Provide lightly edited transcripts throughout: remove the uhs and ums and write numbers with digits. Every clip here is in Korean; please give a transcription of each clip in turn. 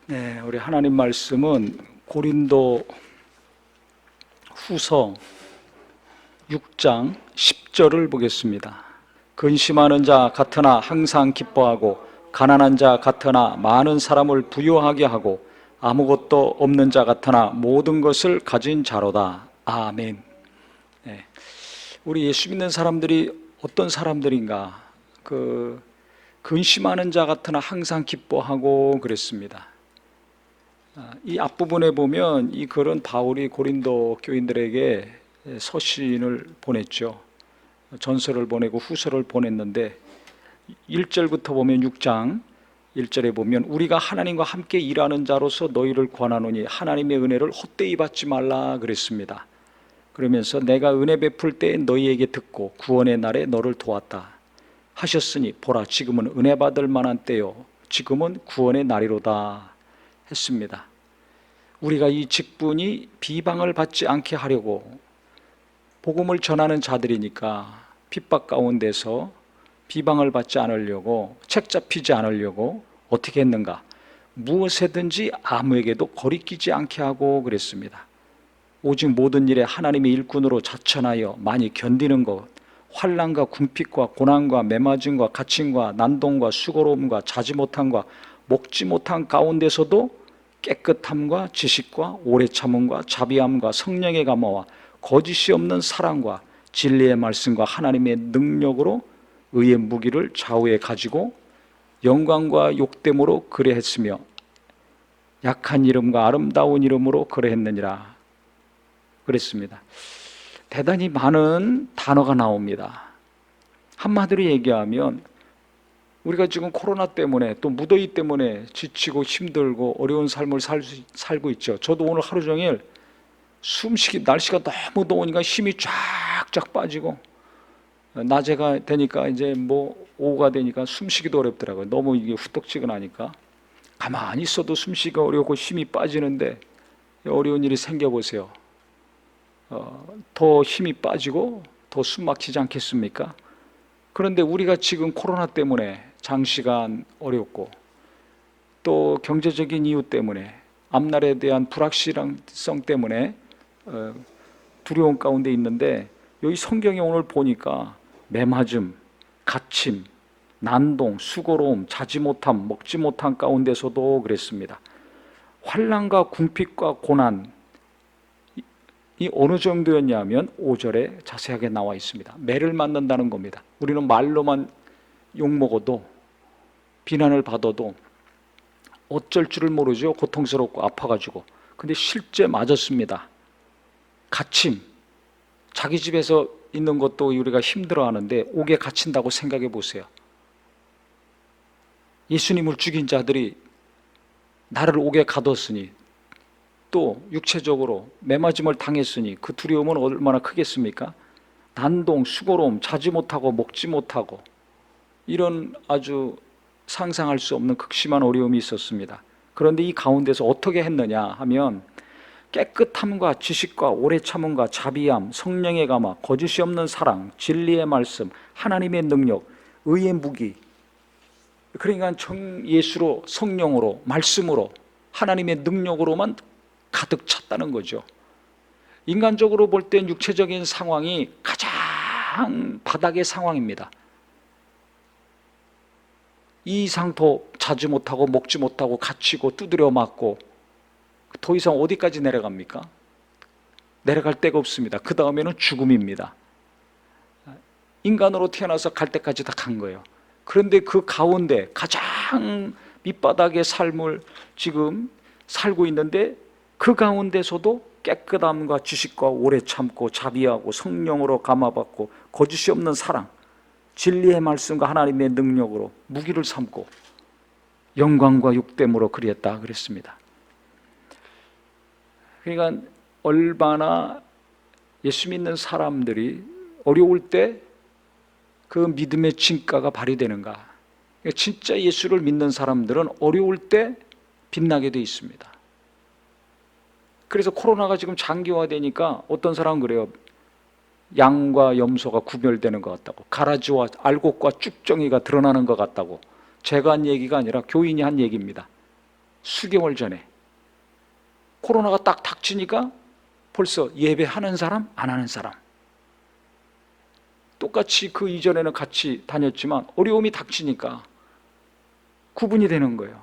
네, 우리 하나님 말씀은 고린도 후서 6장 10절을 보겠습니다. 근심하는 자 같으나 항상 기뻐하고 가난한 자 같으나 많은 사람을 부유하게 하고 아무것도 없는 자 같으나 모든 것을 가진 자로다. 아멘. 네, 우리 예수 믿는 사람들이 어떤 사람들인가? 근심하는 자 같으나 항상 기뻐하고 그랬습니다. 이 앞부분에 보면 이 글은 바울이 고린도 교인들에게 서신을 보냈죠. 전서를 보내고 후서를 보냈는데 1절부터 보면 6장 1절에 보면 우리가 하나님과 함께 일하는 자로서 너희를 권하노니 하나님의 은혜를 헛되이 받지 말라 그랬습니다. 그러면서 내가 은혜 베풀 때 너희에게 듣고 구원의 날에 너를 도왔다 하셨으니 보라 지금은 은혜 받을 만한 때요 지금은 구원의 날이로다 했습니다. 우리가 이 직분이 비방을 받지 않게 하려고 복음을 전하는 자들이니까 핍박 가운데서 비방을 받지 않으려고 책 잡히지 않으려고 어떻게 했는가? 무엇에든지 아무에게도 거리끼지 않게 하고 그랬습니다. 오직 모든 일에 하나님의 일꾼으로 자천하여 많이 견디는 것, 환난과 궁핍과 고난과 매맞음과 갇힘과 난동과 수고로움과 자지 못함과 먹지 못한 가운데서도 깨끗함과 지식과 오래 참음과 자비함과 성령의 감화와 거짓이 없는 사랑과 진리의 말씀과 하나님의 능력으로 의의 무기를 좌우에 가지고 영광과 욕됨으로 그래했으며 약한 이름과 아름다운 이름으로 그래했느니라 그랬습니다. 대단히 많은 단어가 나옵니다. 한마디로 얘기하면 우리가 지금 코로나 때문에 또 무더위 때문에 지치고 힘들고 어려운 삶을 살고 있죠. 저도 오늘 하루 종일 숨쉬기 날씨가 너무 더우니까 힘이 쫙쫙 빠지고 낮에가 되니까 이제 오후가 되니까 숨쉬기도 어렵더라고요. 너무 이게 후떡지근하니까 가만히 있어도 숨쉬기가 어렵고 힘이 빠지는데 어려운 일이 생겨보세요. 더 힘이 빠지고 더 숨 막히지 않겠습니까? 그런데 우리가 지금 코로나 때문에 장시간 어렵고 또 경제적인 이유 때문에 앞날에 대한 불확실성 때문에 두려움 가운데 있는데 여기 성경에 오늘 보니까 매맞음, 갇힘, 난동, 수고로움, 자지 못함, 먹지 못한 가운데서도 그랬습니다. 환난과 궁핍과 고난 이 어느 정도였냐면 5절에 자세하게 나와 있습니다. 매를 맞는다는 겁니다. 우리는 말로만 욕먹어도 비난을 받아도 어쩔 줄을 모르죠. 고통스럽고 아파가지고. 근데 실제 맞았습니다. 갇힘, 자기 집에서 있는 것도 우리가 힘들어하는데 옥에 갇힌다고 생각해 보세요. 예수님을 죽인 자들이 나를 옥에 가뒀으니 또 육체적으로 매맞음을 당했으니 그 두려움은 얼마나 크겠습니까? 난동, 수고로움, 자지 못하고 먹지 못하고 이런 아주 상상할 수 없는 극심한 어려움이 있었습니다. 그런데 이 가운데서 어떻게 했느냐 하면 깨끗함과 지식과 오래 참음과 자비함, 성령의 감화, 거짓이 없는 사랑, 진리의 말씀, 하나님의 능력, 의의 무기, 그러니까 예수로 성령으로 말씀으로 하나님의 능력으로만 가득 찼다는 거죠. 인간적으로 볼 땐 육체적인 상황이 가장 바닥의 상황입니다. 이 이상 더 자지 못하고 먹지 못하고 갇히고 두드려 맞고 더 이상 어디까지 내려갑니까? 내려갈 데가 없습니다. 그 다음에는 죽음입니다. 인간으로 태어나서 갈 때까지 다 간 거예요. 그런데 그 가운데 가장 밑바닥의 삶을 지금 살고 있는데 그 가운데서도 깨끗함과 지식과 오래 참고 자비하고 성령으로 감화받고 거짓이 없는 사랑, 진리의 말씀과 하나님의 능력으로 무기를 삼고 영광과 욕됨으로 그리했다 그랬습니다. 그러니까 얼마나 예수 믿는 사람들이 어려울 때 그 믿음의 진가가 발휘되는가. 진짜 예수를 믿는 사람들은 어려울 때 빛나게 돼 있습니다. 그래서 코로나가 지금 장기화되니까 어떤 사람은 그래요. 양과 염소가 구별되는 것 같다고, 가라지와 알곡과 쭉정이가 드러나는 것 같다고. 제가 한 얘기가 아니라 교인이 한 얘기입니다. 수개월 전에 코로나가 딱 닥치니까 벌써 예배하는 사람, 안 하는 사람. 똑같이 그 이전에는 같이 다녔지만 어려움이 닥치니까 구분이 되는 거예요.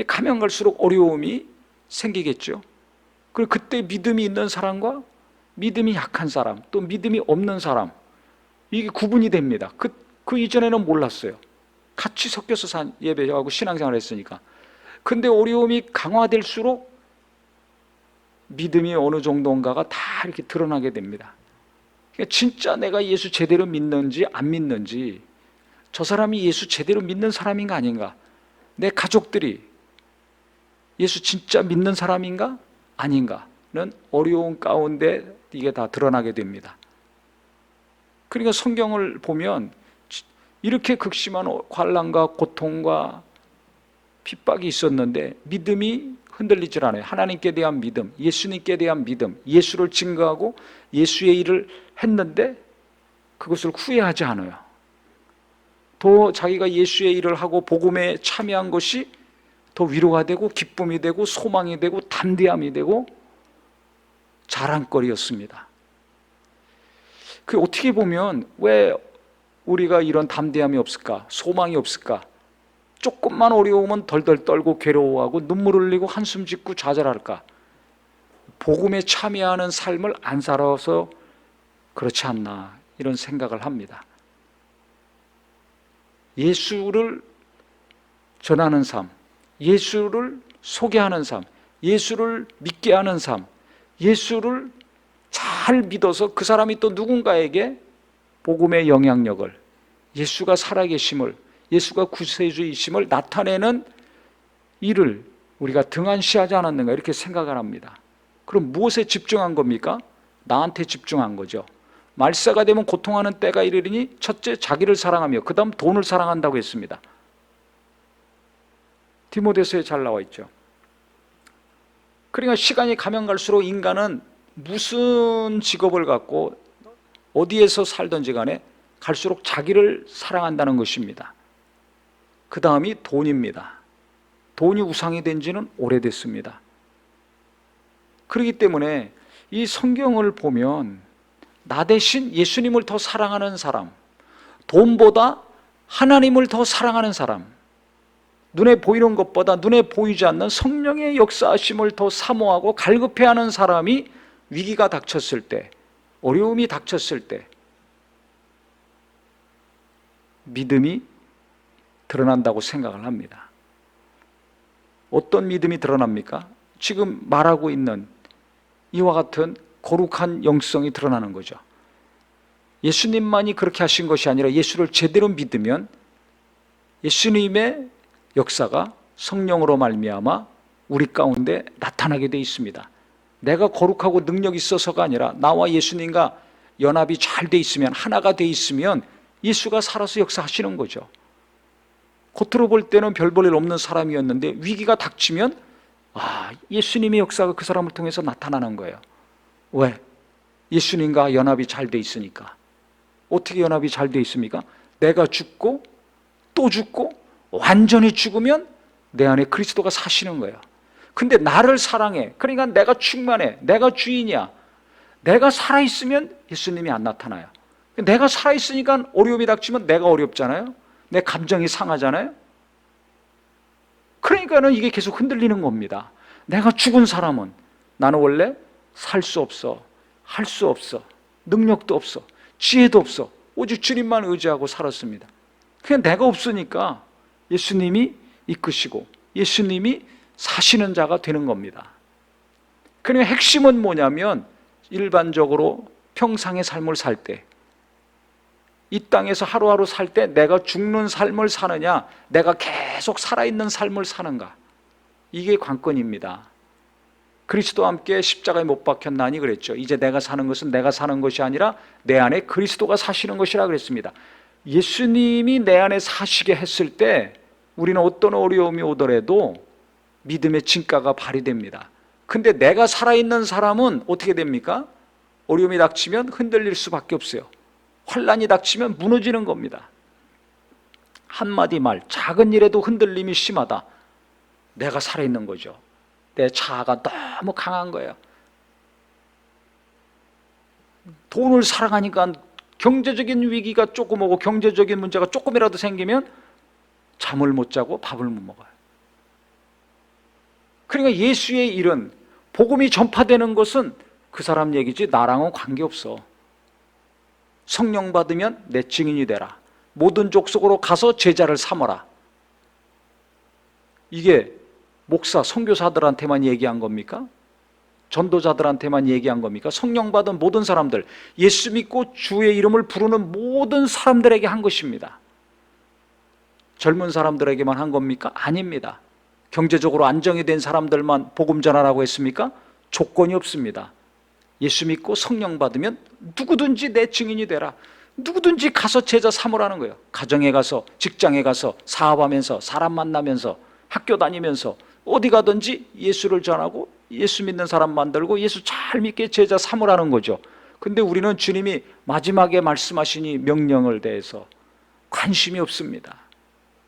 가면 갈수록 어려움이 생기겠죠. 그리고 그때 믿음이 있는 사람과 믿음이 약한 사람, 또 믿음이 없는 사람, 이게 구분이 됩니다. 그 이전에는 몰랐어요. 같이 섞여서 예배하고 신앙생활을 했으니까. 근데 어려움이 강화될수록 믿음이 어느 정도인가가 다 이렇게 드러나게 됩니다. 그러니까 진짜 내가 예수 제대로 믿는지 안 믿는지, 저 사람이 예수 제대로 믿는 사람인가 아닌가, 내 가족들이 예수 진짜 믿는 사람인가 아닌가는 어려운 가운데 이게 다 드러나게 됩니다. 그러니까 성경을 보면 이렇게 극심한 환난과 고통과 핍박이 있었는데 믿음이 흔들리질 않아요. 하나님께 대한 믿음, 예수님께 대한 믿음, 예수를 증거하고 예수의 일을 했는데 그것을 후회하지 않아요. 더 자기가 예수의 일을 하고 복음에 참여한 것이 더 위로가 되고 기쁨이 되고 소망이 되고 담대함이 되고 자랑거리였습니다. 그 어떻게 보면 왜 우리가 이런 담대함이 없을까? 소망이 없을까? 조금만 어려우면 덜덜 떨고 괴로워하고 눈물 흘리고 한숨 짓고 좌절할까? 복음에 참여하는 삶을 안 살아서 그렇지 않나, 이런 생각을 합니다. 예수를 전하는 삶, 예수를 소개하는 삶, 예수를 믿게 하는 삶, 예수를 잘 믿어서 그 사람이 또 누군가에게 복음의 영향력을, 예수가 살아계심을, 예수가 구세주이심을 나타내는 일을 우리가 등한시하지 않았는가, 이렇게 생각을 합니다. 그럼 무엇에 집중한 겁니까? 나한테 집중한 거죠. 말세가 되면 고통하는 때가 이르리니 첫째 자기를 사랑하며 그 다음 돈을 사랑한다고 했습니다. 디모데서에 잘 나와 있죠. 그러니까 시간이 가면 갈수록 인간은 무슨 직업을 갖고 어디에서 살든지 간에 갈수록 자기를 사랑한다는 것입니다. 그 다음이 돈입니다. 돈이 우상이 된 지는 오래됐습니다. 그렇기 때문에 이 성경을 보면 나 대신 예수님을 더 사랑하는 사람, 돈보다 하나님을 더 사랑하는 사람, 눈에 보이는 것보다 눈에 보이지 않는 성령의 역사하심을 더 사모하고 갈급해하는 사람이 위기가 닥쳤을 때, 어려움이 닥쳤을 때 믿음이 드러난다고 생각을 합니다. 어떤 믿음이 드러납니까? 지금 말하고 있는 이와 같은 거룩한 영성이 드러나는 거죠. 예수님만이 그렇게 하신 것이 아니라 예수를 제대로 믿으면 예수님의 역사가 성령으로 말미암아 우리 가운데 나타나게 돼 있습니다. 내가 거룩하고 능력이 있어서가 아니라 나와 예수님과 연합이 잘 돼 있으면, 하나가 돼 있으면 예수가 살아서 역사하시는 거죠. 겉으로 볼 때는 별 볼 일 없는 사람이었는데 위기가 닥치면 예수님의 역사가 그 사람을 통해서 나타나는 거예요. 왜? 예수님과 연합이 잘 돼 있으니까. 어떻게 연합이 잘 돼 있습니까? 내가 죽고 또 죽고 완전히 죽으면 내 안에 그리스도가 사시는 거예요. 근데 나를 사랑해, 그러니까 내가 충만해, 내가 주인이야, 내가 살아있으면 예수님이 안 나타나요. 내가 살아있으니까 어려움이 닥치면 내가 어렵잖아요. 내 감정이 상하잖아요. 그러니까는 이게 계속 흔들리는 겁니다. 내가 죽은 사람은 나는 원래 살 수 없어, 할 수 없어, 능력도 없어, 지혜도 없어, 오직 주님만 의지하고 살았습니다. 그냥 내가 없으니까 예수님이 이끄시고 예수님이 사시는 자가 되는 겁니다. 그러니까 핵심은 뭐냐면 일반적으로 평상의 삶을 살 때, 이 땅에서 하루하루 살 때 내가 죽는 삶을 사느냐, 내가 계속 살아있는 삶을 사는가, 이게 관건입니다. 그리스도와 함께 십자가에 못 박혔나니 그랬죠. 이제 내가 사는 것은 내가 사는 것이 아니라 내 안에 그리스도가 사시는 것이라 그랬습니다. 예수님이 내 안에 사시게 했을 때 우리는 어떤 어려움이 오더라도 믿음의 진가가 발휘됩니다. 근데 내가 살아있는 사람은 어떻게 됩니까? 어려움이 닥치면 흔들릴 수밖에 없어요. 환난이 닥치면 무너지는 겁니다. 한마디 말, 작은 일에도 흔들림이 심하다. 내가 살아있는 거죠. 내 자아가 너무 강한 거예요. 돈을 사랑하니까 경제적인 위기가 조금 오고 경제적인 문제가 조금이라도 생기면 잠을 못 자고 밥을 못 먹어요. 그러니까 예수의 일은, 복음이 전파되는 것은 그 사람 얘기지 나랑은 관계없어. 성령 받으면 내 증인이 되라. 모든 족속으로 가서 제자를 삼어라. 이게 목사, 선교사들한테만 얘기한 겁니까? 전도자들한테만 얘기한 겁니까? 성령 받은 모든 사람들, 예수 믿고 주의 이름을 부르는 모든 사람들에게 한 것입니다. 젊은 사람들에게만 한 겁니까? 아닙니다. 경제적으로 안정이 된 사람들만 복음 전하라고 했습니까? 조건이 없습니다. 예수 믿고 성령 받으면 누구든지 내 증인이 되라. 누구든지 가서 제자 삼으라는 거예요. 가정에 가서, 직장에 가서, 사업하면서, 사람 만나면서, 학교 다니면서 어디 가든지 예수를 전하고 예수 믿는 사람 만들고 예수 잘 믿게 제자 삼으라는 거죠. 근데 우리는 주님이 마지막에 말씀하신 이 명령을 대해서 관심이 없습니다.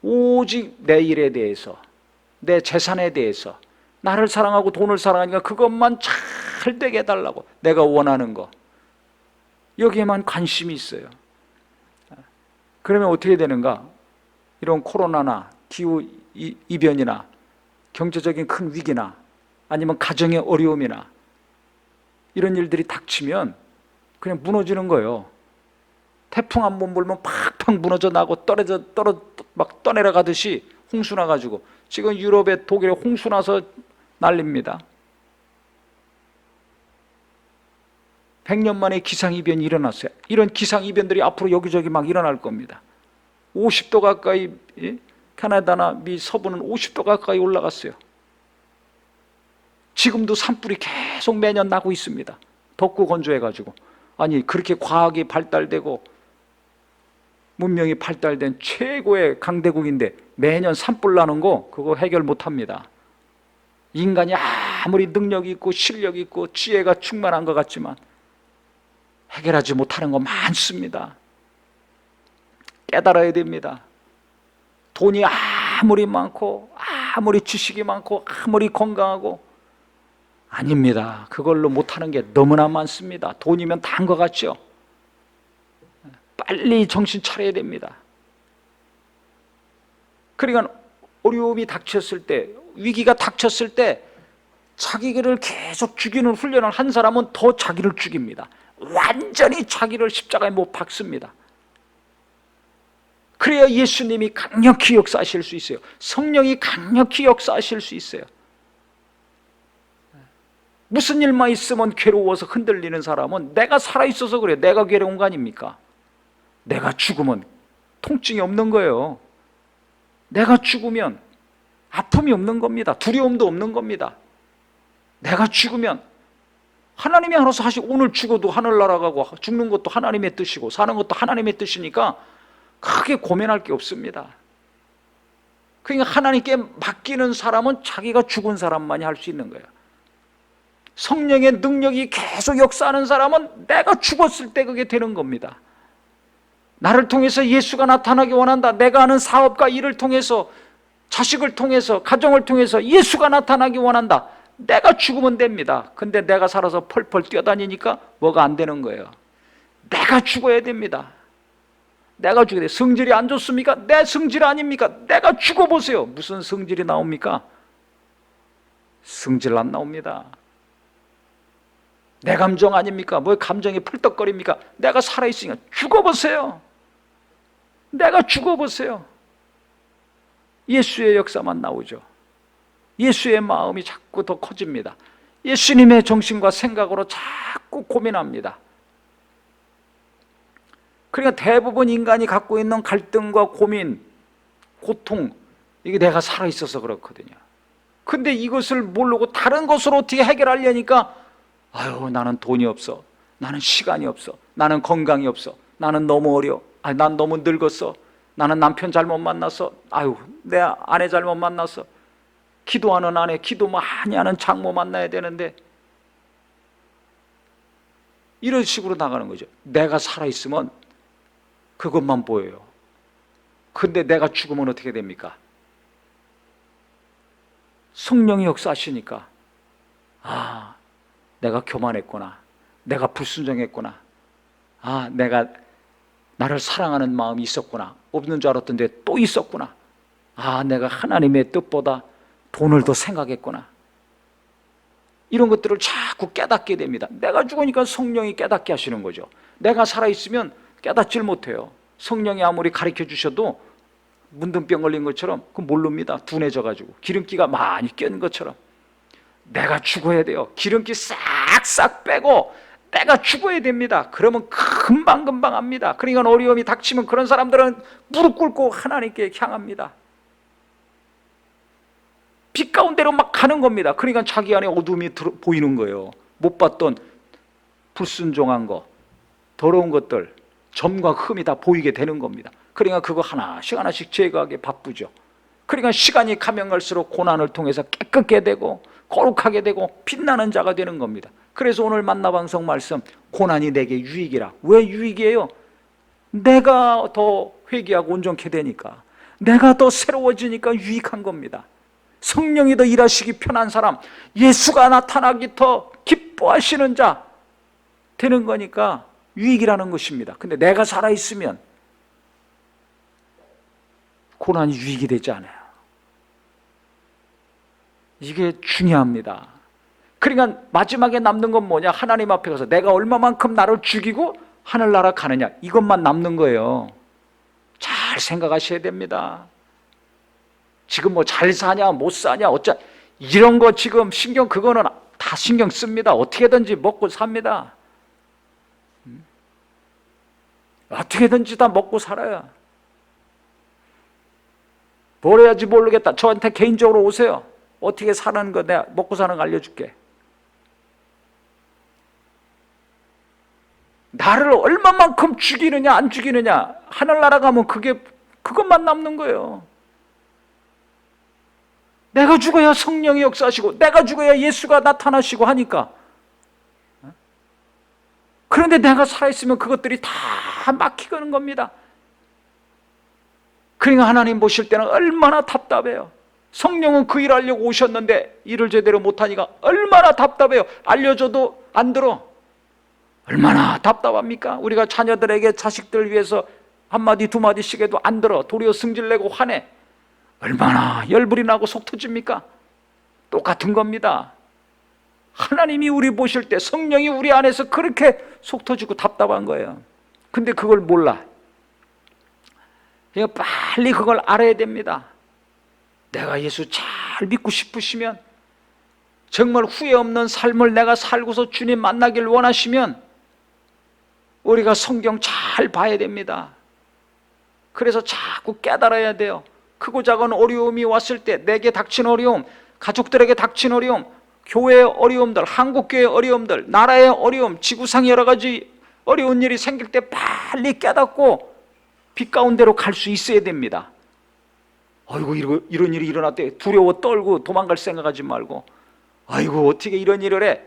오직 내 일에 대해서, 내 재산에 대해서, 나를 사랑하고 돈을 사랑하니까 그것만 잘 되게 해달라고, 내가 원하는 거, 여기에만 관심이 있어요. 그러면 어떻게 되는가? 이런 코로나나 기후이변이나 경제적인 큰 위기나 아니면 가정의 어려움이나 이런 일들이 닥치면 그냥 무너지는 거예요. 태풍 한 번 불면 팍팍 무너져 나고 막 떠내려가듯이 홍수 나가지고, 지금 유럽에, 독일에 홍수 나서 난립니다. 100년 만에 기상이변이 일어났어요. 이런 기상이변들이 앞으로 여기저기 막 일어날 겁니다. 50도 가까이, 캐나다나 미 서부는 50도 가까이 올라갔어요. 지금도 산불이 계속 매년 나고 있습니다. 덥고 건조해가지고. 아니, 그렇게 과학이 발달되고 문명이 발달된 최고의 강대국인데 매년 산불 나는 거, 그거 해결 못합니다. 인간이 아무리 능력이 있고 실력이 있고 지혜가 충만한 것 같지만 해결하지 못하는 거 많습니다. 깨달아야 됩니다. 돈이 아무리 많고 아무리 지식이 많고 아무리 건강하고, 아닙니다. 그걸로 못하는 게 너무나 많습니다. 돈이면 다 한 것 같죠? 빨리 정신 차려야 됩니다. 그러니까 어려움이 닥쳤을 때, 위기가 닥쳤을 때 자기를 계속 죽이는 훈련을 한 사람은 더 자기를 죽입니다. 완전히 자기를 십자가에 못 박습니다. 그래야 예수님이 강력히 역사하실 수 있어요. 성령이 강력히 역사하실 수 있어요. 무슨 일만 있으면 괴로워서 흔들리는 사람은 내가 살아있어서 그래요. 내가 괴로운 거 아닙니까? 내가 죽으면 통증이 없는 거예요. 내가 죽으면 아픔이 없는 겁니다. 두려움도 없는 겁니다. 내가 죽으면 하나님이 알아서 하시고, 오늘 죽어도 하늘나라 가고 죽는 것도 하나님의 뜻이고 사는 것도 하나님의 뜻이니까 크게 고민할 게 없습니다. 그러니까 하나님께 맡기는 사람은 자기가 죽은 사람만이 할 수 있는 거예요. 성령의 능력이 계속 역사하는 사람은 내가 죽었을 때 그게 되는 겁니다. 나를 통해서 예수가 나타나기 원한다. 내가 하는 사업과 일을 통해서, 자식을 통해서, 가정을 통해서 예수가 나타나기 원한다. 내가 죽으면 됩니다. 근데 내가 살아서 펄펄 뛰어다니니까 뭐가 안 되는 거예요. 내가 죽어야 됩니다. 내가 죽어야 돼요. 성질이 안 좋습니까? 내 성질 아닙니까? 내가 죽어보세요. 무슨 성질이 나옵니까? 성질 안 나옵니다. 내 감정 아닙니까? 뭐 감정이 풀떡거립니까? 내가 살아있으니까 죽어보세요. 내가 죽어보세요. 예수의 역사만 나오죠. 예수의 마음이 자꾸 더 커집니다. 예수님의 정신과 생각으로 자꾸 고민합니다. 그러니까 대부분 인간이 갖고 있는 갈등과 고민, 고통, 이게 내가 살아있어서 그렇거든요. 근데 이것을 모르고 다른 것으로 어떻게 해결하려니까, 아유, 나는 돈이 없어, 나는 시간이 없어, 나는 건강이 없어, 나는 너무 어려워, 난 너무 늙었어, 나는 남편 잘못 만났어, 아유, 내 아내 잘못 만났어, 기도하는 아내, 기도 많이 하는 장모 만나야 되는데, 이런 식으로 나가는 거죠. 내가 살아있으면 그것만 보여요. 근데 내가 죽으면 어떻게 됩니까? 성령이 역사하시니까 아, 내가 교만했구나, 내가 불순종했구나, 아, 내가 나를 사랑하는 마음이 있었구나, 없는 줄 알았던데 또 있었구나, 아, 내가 하나님의 뜻보다 돈을 더 생각했구나, 이런 것들을 자꾸 깨닫게 됩니다. 내가 죽으니까 성령이 깨닫게 하시는 거죠. 내가 살아있으면 깨닫질 못해요. 성령이 아무리 가르쳐 주셔도 문둥병 걸린 것처럼 그 모릅니다. 둔해져가지고 기름기가 많이 껴있는 것처럼. 내가 죽어야 돼요. 기름기 싹싹 빼고 내가 죽어야 됩니다. 그러면 금방금방 합니다. 그러니까 어려움이 닥치면 그런 사람들은 무릎 꿇고 하나님께 향합니다. 빛 가운데로 막 가는 겁니다. 그러니까 자기 안에 어둠이 보이는 거예요. 못 봤던 불순종한 거, 더러운 것들, 점과 흠이 다 보이게 되는 겁니다. 그러니까 그거 하나씩 하나씩 제거하기 바쁘죠. 그러니까 시간이 가면 갈수록 고난을 통해서 깨끗게 되고 거룩하게 되고 빛나는 자가 되는 겁니다. 그래서 오늘 만나방송 말씀, 고난이 내게 유익이라. 왜 유익이에요? 내가 더 회개하고 온전케 되니까, 내가 더 새로워지니까 유익한 겁니다. 성령이 더 일하시기 편한 사람, 예수가 나타나기 더 기뻐하시는 자 되는 거니까 유익이라는 것입니다. 근데 내가 살아있으면 고난이 유익이 되지 않아요. 이게 중요합니다. 그러니까 마지막에 남는 건 뭐냐? 하나님 앞에 가서 내가 얼마만큼 나를 죽이고 하늘나라 가느냐, 이것만 남는 거예요. 잘 생각하셔야 됩니다. 지금 뭐 잘 사냐 못 사냐 어쩌, 이런 거 지금 신경, 그거는 다 신경 씁니다. 어떻게든지 먹고 삽니다. 어떻게든지 다 먹고 살아요. 뭘 해야지 모르겠다, 저한테 개인적으로 오세요. 어떻게 사는 거 내가 먹고 사는 거 알려줄게. 나를 얼마만큼 죽이느냐 안 죽이느냐, 하늘나라 가면 그것만 남는 거예요. 내가 죽어야 성령이 역사하시고 내가 죽어야 예수가 나타나시고 하니까. 그런데 내가 살아있으면 그것들이 다 막히는 겁니다. 그러니까 하나님 보실 때는 얼마나 답답해요. 성령은 그 일을 하려고 오셨는데 일을 제대로 못하니까 얼마나 답답해요. 알려줘도 안 들어. 얼마나 답답합니까? 우리가 자녀들에게 자식들 위해서 한마디 두마디씩 해도 안 들어. 도리어 승질내고 화내. 얼마나 열불이 나고 속 터집니까? 똑같은 겁니다. 하나님이 우리 보실 때 성령이 우리 안에서 그렇게 속 터지고 답답한 거예요. 근데 그걸 몰라. 그러니까 빨리 그걸 알아야 됩니다. 내가 예수 잘 믿고 싶으시면, 정말 후회 없는 삶을 내가 살고서 주님 만나길 원하시면 우리가 성경 잘 봐야 됩니다. 그래서 자꾸 깨달아야 돼요. 크고 작은 어려움이 왔을 때, 내게 닥친 어려움, 가족들에게 닥친 어려움, 교회의 어려움들, 한국교회의 어려움들, 나라의 어려움, 지구상의 여러 가지 어려운 일이 생길 때 빨리 깨닫고 빛 가운데로 갈 수 있어야 됩니다. 아이고 이런 일이 일어났대 두려워 떨고 도망갈 생각하지 말고, 아이고 어떻게 이런 일을 해,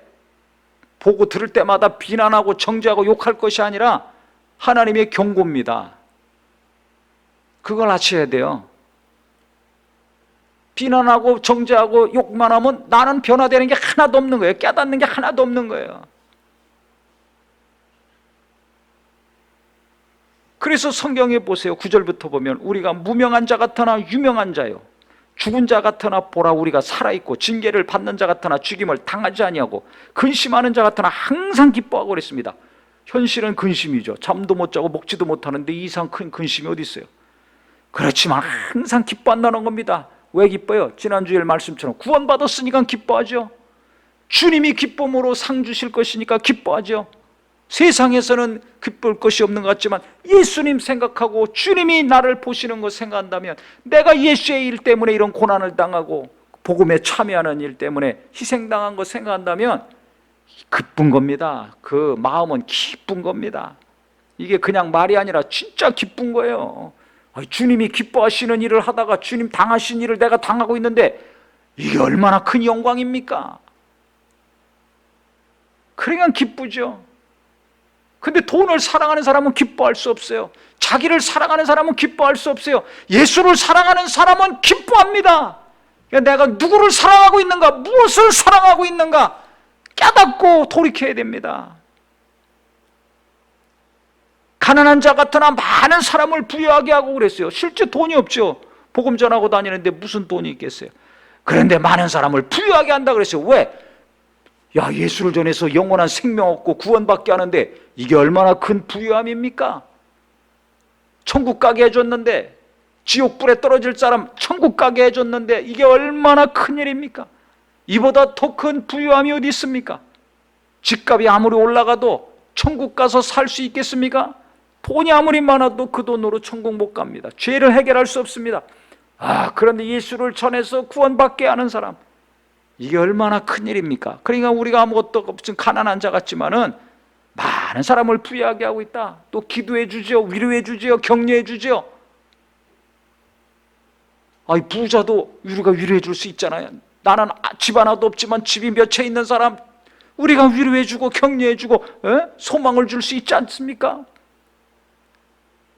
보고 들을 때마다 비난하고 정죄하고 욕할 것이 아니라 하나님의 경고입니다. 그걸 아셔야 돼요. 비난하고 정죄하고 욕만 하면 나는 변화되는 게 하나도 없는 거예요. 깨닫는 게 하나도 없는 거예요. 그래서 성경에 보세요. 9절부터 보면 우리가 무명한 자 같으나 유명한 자요, 죽은 자 같으나 보라 우리가 살아있고, 징계를 받는 자 같으나 죽임을 당하지 아니하고, 근심하는 자 같으나 항상 기뻐하고 그랬습니다. 현실은 근심이죠. 잠도 못 자고 먹지도 못하는데 이 이상 큰 근심이 어디 있어요. 그렇지만 항상 기뻐한다는 겁니다. 왜 기뻐요? 지난주에 말씀처럼 구원받았으니까 기뻐하죠. 주님이 기쁨으로 상 주실 것이니까 기뻐하죠. 세상에서는 기쁠 것이 없는 것 같지만 예수님 생각하고 주님이 나를 보시는 것 생각한다면, 내가 예수의 일 때문에 이런 고난을 당하고 복음에 참여하는 일 때문에 희생당한 것 생각한다면 기쁜 겁니다. 그 마음은 기쁜 겁니다. 이게 그냥 말이 아니라 진짜 기쁜 거예요. 주님이 기뻐하시는 일을 하다가 주님 당하신 일을 내가 당하고 있는데 이게 얼마나 큰 영광입니까? 그러니까 기쁘죠. 근데 돈을 사랑하는 사람은 기뻐할 수 없어요. 자기를 사랑하는 사람은 기뻐할 수 없어요. 예수를 사랑하는 사람은 기뻐합니다. 내가 누구를 사랑하고 있는가, 무엇을 사랑하고 있는가 깨닫고 돌이켜야 됩니다. 가난한 자 같으나 많은 사람을 부유하게 하고 그랬어요. 실제 돈이 없죠. 복음 전하고 다니는데 무슨 돈이 있겠어요. 그런데 많은 사람을 부유하게 한다 그랬어요. 왜? 야, 예수를 전해서 영원한 생명 얻고 구원받게 하는데 이게 얼마나 큰 부유함입니까? 천국 가게 해줬는데, 지옥불에 떨어질 사람 천국 가게 해줬는데 이게 얼마나 큰 일입니까? 이보다 더 큰 부유함이 어디 있습니까? 집값이 아무리 올라가도 천국 가서 살 수 있겠습니까? 돈이 아무리 많아도 그 돈으로 천국 못 갑니다. 죄를 해결할 수 없습니다. 그런데 예수를 전해서 구원받게 하는 사람, 이게 얼마나 큰 일입니까? 그러니까 우리가 아무것도 없은 가난한 자 같지만은 많은 사람을 부유하게 하고 있다. 또 기도해 주죠, 위로해 주죠, 격려해 주죠. 부자도 우리가 위로해 줄 수 있잖아요. 나는 집 하나도 없지만 집이 몇 채 있는 사람 우리가 위로해 주고 격려해 주고 소망을 줄 수 있지 않습니까?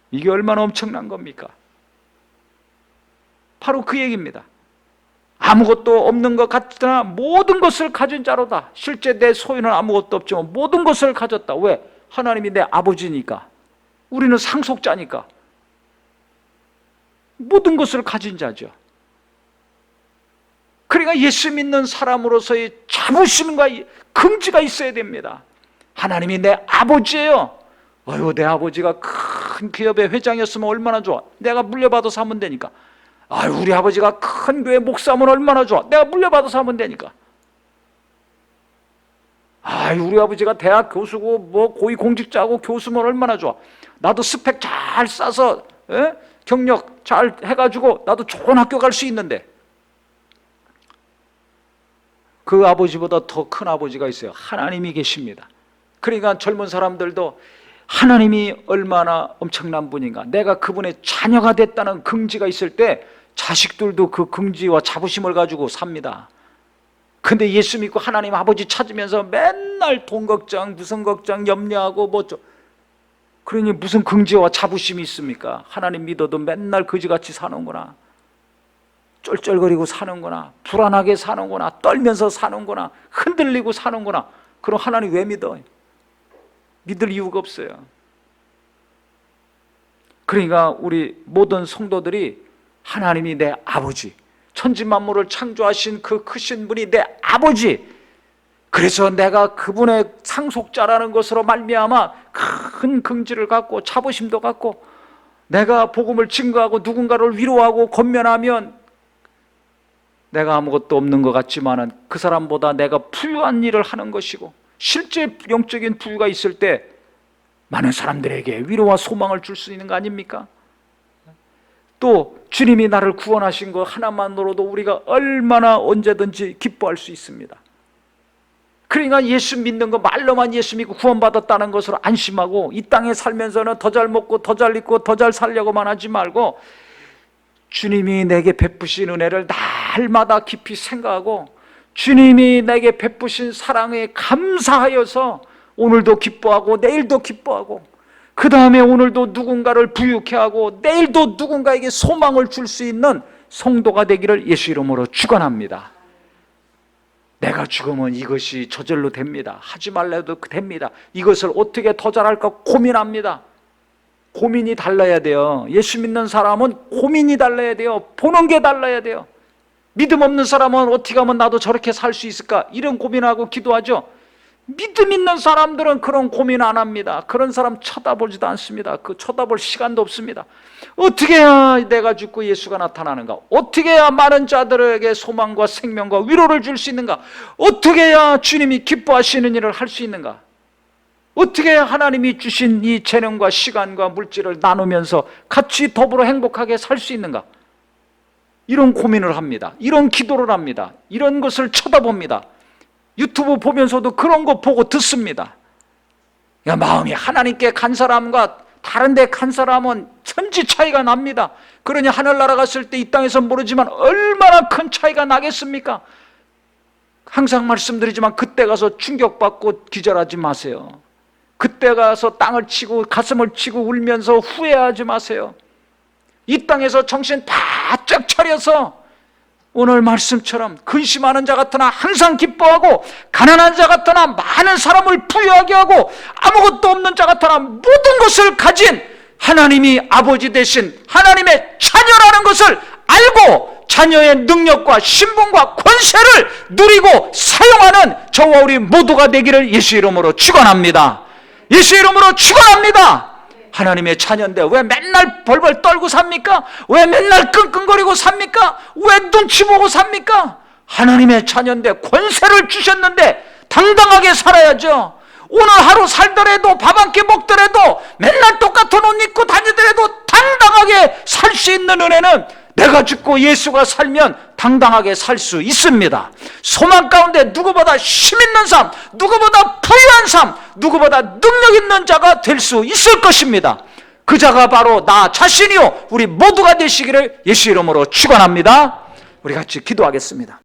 이게 얼마나 엄청난 겁니까? 바로 그 얘기입니다. 아무것도 없는 것 같으나 모든 것을 가진 자로다. 실제 내 소유는 아무것도 없지만 모든 것을 가졌다. 왜? 하나님이 내 아버지니까. 우리는 상속자니까. 모든 것을 가진 자죠. 그러니까 예수 믿는 사람으로서의 자부심과 긍지가 있어야 됩니다. 하나님이 내 아버지예요. 내 아버지가 큰 기업의 회장이었으면 얼마나 좋아. 내가 물려받아서 하면 되니까. 우리 아버지가 큰 교회 목사면 얼마나 좋아. 내가 물려받아서 하면 되니까. 우리 아버지가 대학 교수고 고위공직자고 교수면 얼마나 좋아. 나도 스펙 잘 싸서 경력 잘 해가지고 나도 좋은 학교 갈 수 있는데, 그 아버지보다 더 큰 아버지가 있어요. 하나님이 계십니다. 그러니까 젊은 사람들도 하나님이 얼마나 엄청난 분인가, 내가 그분의 자녀가 됐다는 긍지가 있을 때 자식들도 그 긍지와 자부심을 가지고 삽니다. 근데 예수 믿고 하나님 아버지 찾으면서 맨날 돈 걱정, 무슨 걱정, 염려하고 그러니 무슨 긍지와 자부심이 있습니까? 하나님 믿어도 맨날 거지같이 사는구나, 쩔쩔거리고 사는구나, 불안하게 사는구나, 떨면서 사는구나, 흔들리고 사는구나. 그럼 하나님 왜 믿어? 믿을 이유가 없어요. 그러니까 우리 모든 성도들이 하나님이 내 아버지, 천지만물을 창조하신 그 크신 분이 내 아버지, 그래서 내가 그분의 상속자라는 것으로 말미암아 큰 긍지를 갖고 자부심도 갖고, 내가 복음을 증거하고 누군가를 위로하고 권면하면 내가 아무것도 없는 것 같지만은 그 사람보다 내가 부유한 일을 하는 것이고, 실제 영적인 부유가 있을 때 많은 사람들에게 위로와 소망을 줄 수 있는 거 아닙니까? 또 주님이 나를 구원하신 것 하나만으로도 우리가 얼마나 언제든지 기뻐할 수 있습니다. 그러니까 예수 믿는 거, 말로만 예수 믿고 구원받았다는 것으로 안심하고 이 땅에 살면서는 더 잘 먹고 더 잘 입고 더 잘 살려고만 하지 말고, 주님이 내게 베푸신 은혜를 날마다 깊이 생각하고 주님이 내게 베푸신 사랑에 감사하여서 오늘도 기뻐하고 내일도 기뻐하고, 그 다음에 오늘도 누군가를 부유케 하고 내일도 누군가에게 소망을 줄 수 있는 성도가 되기를 예수 이름으로 축원합니다. 내가 죽으면 이것이 저절로 됩니다. 하지 말라도 됩니다. 이것을 어떻게 더 잘할까 고민합니다. 고민이 달라야 돼요. 예수 믿는 사람은 고민이 달라야 돼요. 보는 게 달라야 돼요. 믿음 없는 사람은 어떻게 하면 나도 저렇게 살 수 있을까, 이런 고민하고 기도하죠. 믿음 있는 사람들은 그런 고민 안 합니다. 그런 사람 쳐다보지도 않습니다. 그 쳐다볼 시간도 없습니다. 어떻게 해야 내가 죽고 예수가 나타나는가? 어떻게 해야 많은 자들에게 소망과 생명과 위로를 줄 수 있는가? 어떻게 해야 주님이 기뻐하시는 일을 할 수 있는가? 어떻게 해야 하나님이 주신 이 재능과 시간과 물질을 나누면서 같이 더불어 행복하게 살 수 있는가? 이런 고민을 합니다. 이런 기도를 합니다. 이런 것을 쳐다봅니다. 유튜브 보면서도 그런 거 보고 듣습니다. 마음이 하나님께 간 사람과 다른 데 간 사람은 천지 차이가 납니다. 그러니 하늘나라 갔을 때 이 땅에서 모르지만 얼마나 큰 차이가 나겠습니까? 항상 말씀드리지만 그때 가서 충격받고 기절하지 마세요. 그때 가서 땅을 치고 가슴을 치고 울면서 후회하지 마세요. 이 땅에서 정신 바짝 차려서 오늘 말씀처럼 근심하는 자 같으나 항상 기뻐하고 가난한 자 같으나 많은 사람을 부유하게 하고 아무것도 없는 자 같으나 모든 것을 가진 하나님이 아버지 되신 하나님의 자녀라는 것을 알고 자녀의 능력과 신분과 권세를 누리고 사용하는 저와 우리 모두가 되기를 예수 이름으로 축원합니다. 예수 이름으로 축원합니다. 하나님의 자녀인데 왜 맨날 벌벌 떨고 삽니까? 왜 맨날 끙끙거리고 삽니까? 왜 눈치 보고 삽니까? 하나님의 자녀인데 권세를 주셨는데 당당하게 살아야죠. 오늘 하루 살더라도 밥 한 끼 먹더라도 맨날 똑같은 옷 입고 다니더라도 당당하게 살 수 있는 은혜는 내가 죽고 예수가 살면 당당하게 살 수 있습니다. 소망 가운데 누구보다 힘 있는 삶, 누구보다 부유한 삶, 누구보다 능력 있는 자가 될 수 있을 것입니다. 그 자가 바로 나 자신이요 우리 모두가 되시기를 예수 이름으로 축원합니다. 우리 같이 기도하겠습니다.